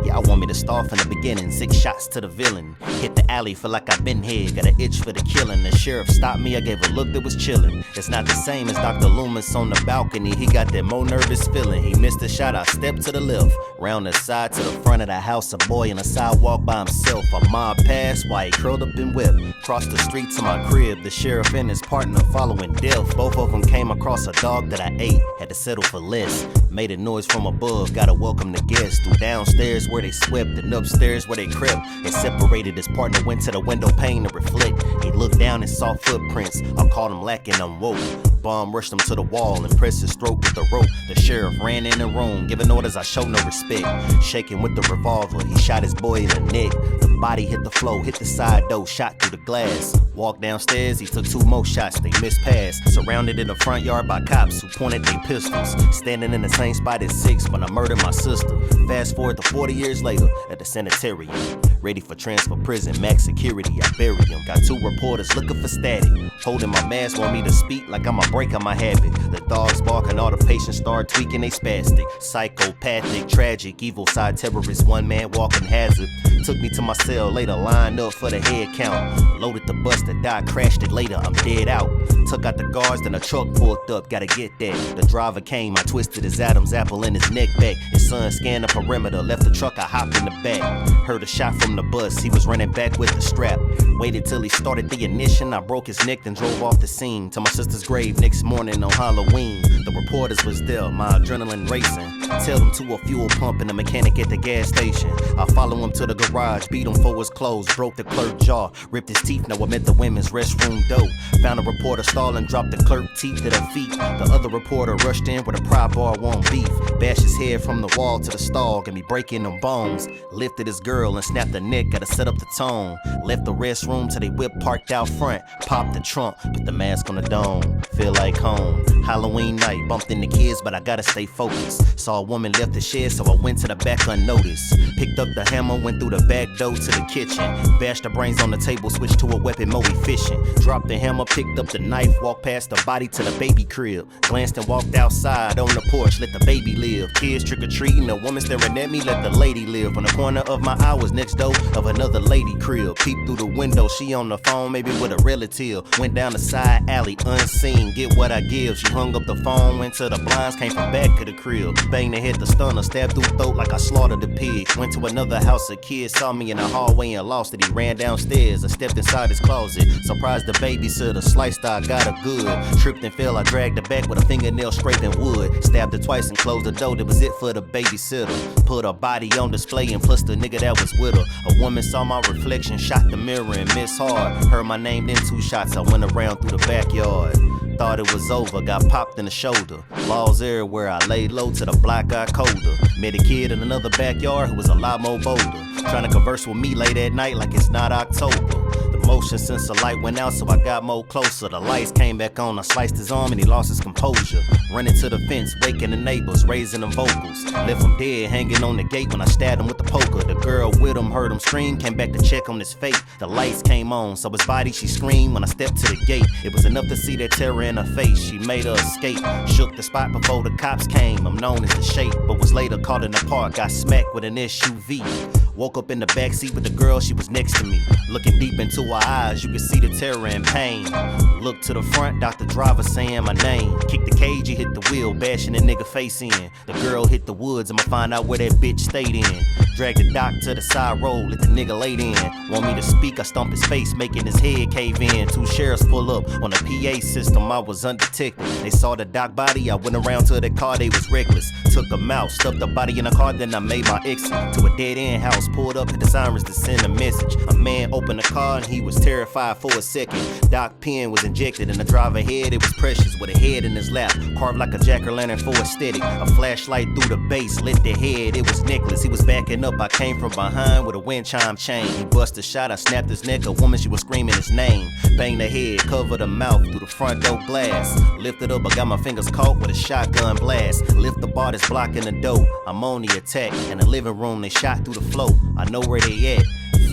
Y'all want me to start from the beginning, 6 shots to the villain. Hit the alley, feel like I've been here, got an itch for the killing. The sheriff stopped me, I gave a look that was chillin'. It's not the same as Dr. Loomis on the balcony, he got that more nervous feeling. He missed a shot, I stepped to the left, round the side to the front of the house, a boy on a sidewalk by himself. A mob passed while he curled up and whipped. Crossed the street to my crib, the sheriff and his partner following death. Both of them came across a dog that I ate, had to settle for less. Made a noise from above, gotta welcome the guests. Through downstairs where they swept and upstairs where they crept. They separated, his partner went to the window pane to reflect. He looked down and saw footprints, I caught him lacking, I'm woke. Bomb rushed him to the wall and pressed his throat with the rope. The sheriff ran in the room, giving orders I showed no respect. Shaking with the revolver, he shot his boy in the neck. The body hit the floor, hit the side door, shot through the glass. Walked downstairs, he took 2 more shots, they missed pass. Surrounded in the front yard by cops who pointed their pistols. Standing in the same spot as 6 when I murdered my sister. Fast forward to 40 years later at the sanitarium. Ready for transfer prison, max security, I bury him. Got 2 reporters looking for static. Holding my mask, want me to speak like I'm a break on my habit. The dogs barking, all the patients start tweaking, they spastic. Psychopathic, tragic, evil side terrorist, one man walking hazard. Took me to my cell later, lined up for the head count. Loaded the bus that died, crashed it later, I'm dead out. Took out the guards, then a truck pulled up, gotta get that. The driver came, I twisted his Adam's apple in his neck back. His son scanned the perimeter, left the truck, I hopped in the back. Heard a shot from the bus, he was running back with the strap. Waited till he started the ignition, I broke his neck, then drove off the scene. To my sister's grave next morning on Halloween. The reporters was there, my adrenaline racing. Tell them to a fuel pump and a mechanic at the gas station. I follow him to the garage, beat him for his clothes, broke the clerk jaw, ripped his teeth, now I'm at the women's restroom door. Found a reporter stalling, dropped the clerk teeth at her feet. The other reporter rushed in with a pry bar, won't beef. Bashed his head from the wall to the stall, got me breaking them bones. Lifted his girl and snapped the neck, gotta set up the tone. Left the restroom till they whip parked out front. Popped the trunk, put the mask on the dome. Feel like home. Halloween night, bumped into kids, but I gotta stay focused. Saw a woman left the shed, so I went to the back unnoticed. Picked up the hammer, went through the back door to the kitchen. Bashed the brains on the table, switched to a weapon more efficient. Dropped the hammer, picked up the knife, walked past the body to the baby crib. Glanced and walked outside on the porch, let the baby live. Kids trick-or-treating, a woman staring at me, let the lady live. On the corner of my eye was next door of another lady crib. Peeped through the window, she on the phone, maybe with a relative. Went down the side alley, unseen, get what I give. She hung up the phone, went to the blinds, came from back of the crib. Banged the head the stunner, stabbed through throat like I slaughtered a pig. Went to another house, a kid saw me in the hallway and lost it. He ran downstairs, I stepped inside his closet. Surprised the babysitter, sliced I got her good. Tripped and fell, I dragged her back with a fingernail scraping wood. Stabbed her twice and closed the door, that was it for the babysitter. Put her body on display and plus the nigga that was with her. A woman saw my reflection, shot the mirror and missed hard. Heard my name, then 2 shots, I went around through the backyard. Thought it was over, got popped in the shoulder. Laws everywhere, I laid low till the block got colder. Met a kid in another backyard who was a lot more bolder. Trying to converse with me late at night like it's not October. The motion sensor light went out, so I got more closer. The lights came back on, I sliced his arm and he lost his composure. Running to the fence, waking the neighbors, raising them vocals. Left him dead, hanging on the gate when I stabbed him with the poker. The girl with him heard him scream, came back to check on his fate. The lights came on, so his body she screamed when I stepped to the gate. It was enough to see that terror in her face, she made her escape. Shook the spot before the cops came, I'm known as the Shape. But was later caught in the park, got smacked with an SUV. Woke up in the backseat with the girl, she was next to me. Looking deep into her eyes, you could see the terror and pain. Looked to the front, Dr. Driver saying my name. Kicked the cage, he hit the wheel, bashing the nigga face in. The girl hit the woods, I'ma find out where that bitch stayed in. Dragged the doc to the side road, let the nigga laid in. Want me to speak, I stomp his face, making his head cave in. 2 sheriffs pull up on the PA system, I was undetected. They saw the doc body, I went around to the car, they was reckless. Took them out, stuffed the body in a car, then I made my exit. To a dead end house, pulled up, hit the sirens to send a message. A man opened the car and he was terrified for a second. Doc pen was injected in the driver head, it was Precious with a head in his lap. Carved like a jack-o'-lantern for aesthetic. A flashlight through the base, lit the head, it was Necklace. He was backing up, I came from behind with a wind chime chain. He bust a shot, I snapped his neck, a woman, she was screaming his name. Banged the head, covered her mouth through the front door glass. Lifted up, I got my fingers caught with a shotgun blast. Lift the bar that's blocking the door, I'm on the attack. In the living room, they shot through the floor, I know where they at.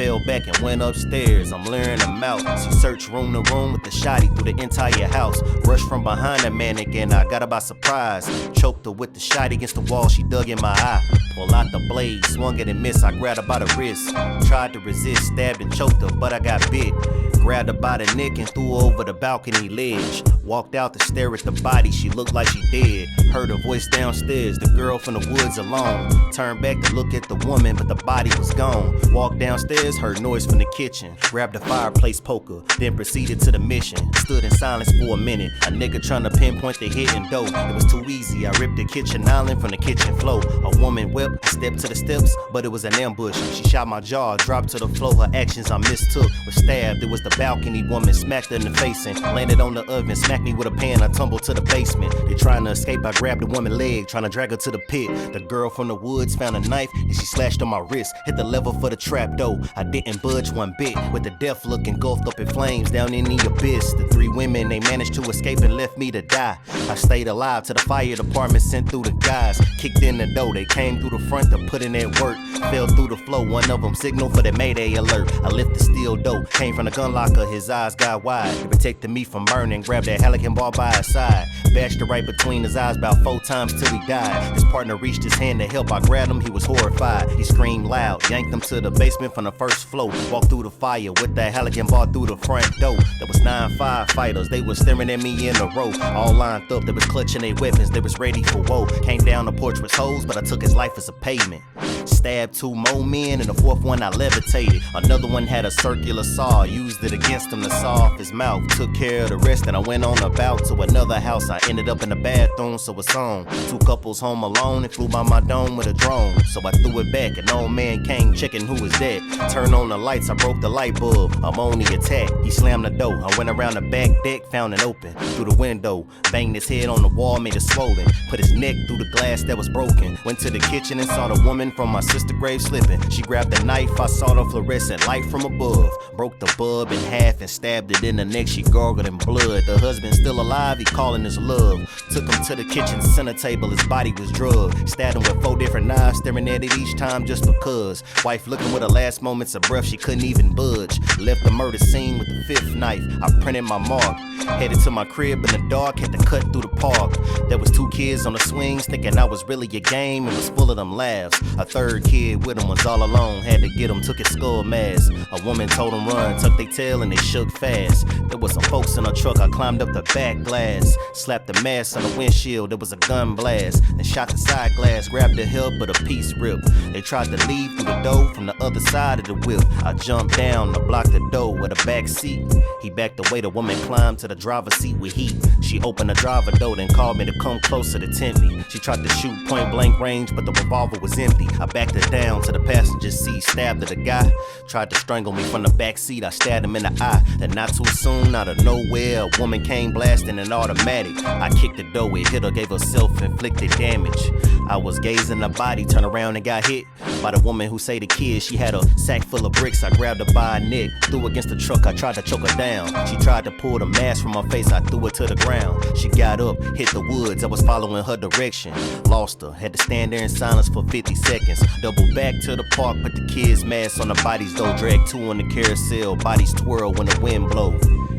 fell back and went upstairs. I'm leering them out. She searched room to room with the shotty through the entire house. Rushed from behind the mannequin, I got her by surprise. Choked her with the shotty against the wall, she dug in my eye. Pull out the blade, swung it and missed. I grabbed her by the wrist. Tried to resist, stabbed and choked her, but I got bit. Grabbed her by the neck and threw her over the balcony ledge. Walked out to stare at the body, she looked like she dead. Heard a voice downstairs, the girl from the woods alone. Turned back to look at the woman, but the body was gone. Walked downstairs, heard noise from the kitchen. Grabbed the fireplace poker, then proceeded to the mission. Stood in silence for a minute, a nigga trying to pinpoint the hidden dough. It was too easy, I ripped the kitchen island from the kitchen floor. A woman wept, I stepped to the steps, but it was an ambush. She shot my jaw, dropped to the floor, her actions I mistook. Was stabbed, it was the balcony woman, smacked her in the face and landed on the oven, smacked me with a pan, I tumbled to the basement. They trying to escape, I grabbed the woman's leg, trying to drag her to the pit. The girl from the woods found a knife and she slashed on my wrist, hit the lever for the trap door. I didn't budge one bit, with the death look engulfed up in flames down in the abyss. The three women, they managed to escape and left me to die. I stayed alive till the fire department sent through the guys. Kicked in the door, they came through the front to put in that work. Fell through the floor, one of them signaled for the mayday alert. I lifted the steel door, came from the gun locker, his eyes got wide. It protected me from burning, grabbed that Halligan ball by his side. Bashed it right between his eyes about 4 times till he died. His partner reached his hand to help, I grabbed him, he was horrified. He screamed loud, yanked him to the basement from the first floor. Walked through the fire with that Halligan ball through the front door. There was 9 firefighters, they was staring at me in a row. All lined up, they was clutching their weapons, they was ready for woe. Came down the porch with hoes, but I took his life as a payment. Stabbed 2 more men, and the 4th one I levitated. Another one had a circular saw, used it against him to saw off his mouth. Took care of the rest, and I went on about to another house. I ended up in the bathroom, so it's on. 2 couples home alone and flew by my dome with a drone. So I threw it back, an old man came checking who was that. Turned on the lights, I broke the light bulb. I'm on the attack. He slammed the door. I went around the back deck, found it open. Through the window, banged his head on the wall, made it swollen. Put his neck through the glass that was broken. Went to the kitchen and saw the woman from my sister's grave slipping. She grabbed the knife, I saw the fluorescent light from above. Broke the bulb in half and stabbed it in the neck, she gargled in blood. The husband still alive, he calling his love. Took him to the kitchen center table, his body was drugged. Stabbed him with 4 different knives, staring at it each time just because. Wife looking with her last moments of breath, she couldn't even budge. Left the murder scene with the 5th knife, I printed my mark. Headed to my crib in the dark, had to cut through the park. There was 2 kids on the swings, thinking I was really a game and was full of them laughs. A 3rd kid with him was all alone, had to get him, took his skull mask. A woman told him run, tucked their tail and they shook fast. There was some folks in a truck, I climbed up the back glass. Slapped the mask on the windshield, there was a gun blast. Then shot the side glass, grabbed the help but a piece ripped. They tried to leave through the door from the other side of the whip. I jumped down to block the door with a back seat. He backed away, the woman climbed to the driver's seat with heat. She opened the driver door, then called me to come closer to tempt me. She tried to shoot point blank range, but the revolver was empty. I backed her down to the passenger seat, stabbed at the guy. Tried to strangle me from the back seat, I stabbed him in the eye. Then not too soon, out of nowhere, a woman came blasting an automatic. I kicked the door, it hit her, gave her self-inflicted damage. I was gazing at the body, turned around and got hit by the woman who say the kid. She had a sack full of bricks, I grabbed her by her neck, threw against the truck, I tried to choke her down. She tried to pull the mask from her face, I threw her to the ground. She got up, hit the woods, I was following her direction. Lost her, had to stand there in silence for 50 seconds. Doubled back to the park, put the kids' masks on the bodies though. Dragged 2 on the carousel, bodies twirl when the wind blow.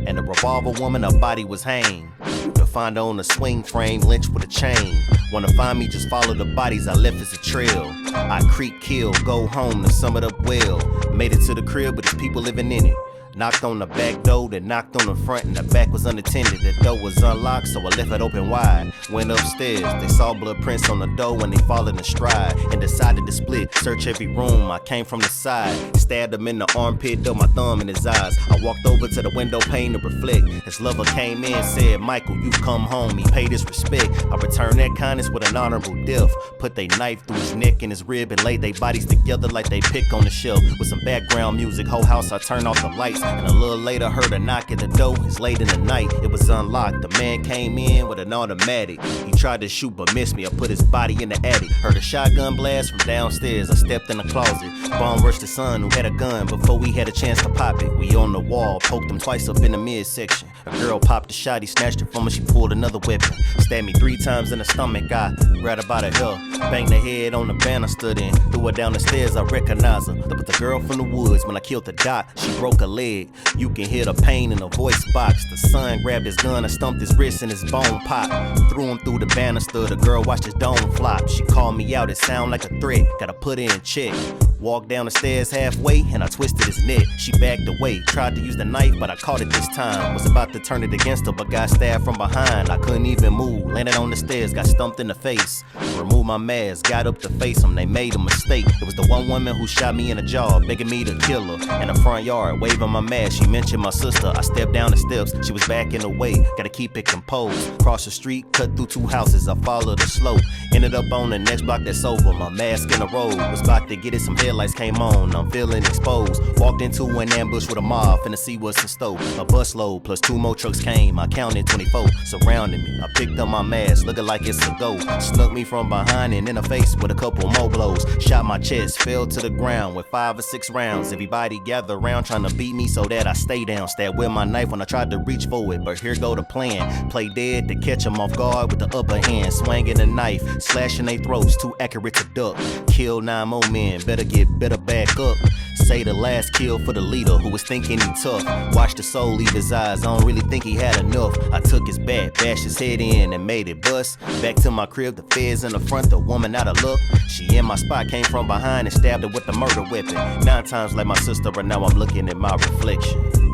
And the revolver woman, her body was hanged. You can find her on a swing frame, lynched with a chain. Wanna find me, just follow the bodies I left as a trail. I creep, kill, go home, to sum it up well. Made it to the crib, but there's people living in it. Knocked on the back door, then knocked on the front, and the back was unattended. The door was unlocked, so I left it open wide. Went upstairs, they saw blood prints on the door and they followed in stride. And decided to split, search every room, I came from the side. Stabbed him in the armpit, dug my thumb in his eyes. I walked over to the window pane to reflect. His lover came in, said, Michael, you've come home. He paid his respect. I returned that kindness with an honorable death. Put they knife through his neck and his rib and laid they bodies together like they pick on the shelf. With some background music, whole house I turned off the lights. And a little later heard a knock at the door. It's late in the night, it was unlocked. The man came in with an automatic. He tried to shoot but missed me. I put his body in the attic. Heard a shotgun blast from downstairs. I stepped in the closet. Bomb rushed the son who had a gun before we had a chance to pop it. We on the wall, poked him twice up in the midsection. A girl popped a shot, he snatched it from her, she pulled another weapon. Stabbed me 3 times in the stomach, I grabbed her by the hair. Banged her head on the banister, then threw her down the stairs, I recognize her. But the girl from the woods, when I killed the doc, she broke a leg. You can hear the pain in her voice box. The son grabbed his gun, I stumped his wrist and his bone popped. Threw him through the banister, the girl watched his dome flop. She called me out, it sound like a threat, gotta put her in check. Walked down the stairs halfway and I twisted his neck. She backed away, tried to use the knife but I caught it this time. Was about to turn it against her but got stabbed from behind. I couldn't even move, landed on the stairs, got stumped in the face. Removed my mask, got up to face them, they made a mistake. It was the one woman who shot me in the jaw, begging me to kill her. In the front yard, waving my mask, she mentioned my sister. I stepped down the steps, she was backing away, gotta keep it composed. Cross the street, cut through 2 houses, I followed her slow. Ended up on the next block that's over, my mask in the road. Was about to get it, some headlights came on, I'm feeling exposed. Walked into an ambush with a mob, finna see what's in store. A busload plus 2 more trucks came, I counted 24, surrounding me. I picked up my mask, looking like it's a go. Snuck me from behind and in the face with a couple more blows. Shot my chest, fell to the ground with 5 or 6 rounds. Everybody gathered around trying to beat me so that I stay down. Stabbed with my knife when I tried to reach for it, but here go the plan. Play dead to catch them off guard with the upper hand. Swinging the knife, slashing their throats, too accurate to duck. Kill 9 more men, better get better back up. Say the last kill for the leader who was thinking he tough. Watch the soul leave his eyes, I don't really think he had enough. I took his bat, bashed his head in and made it bust. Back to my crib, the feds in the front, the woman out of luck. She in my spot, came from behind and stabbed her with the murder weapon. 9 times like my sister, but now I'm looking at my reflection.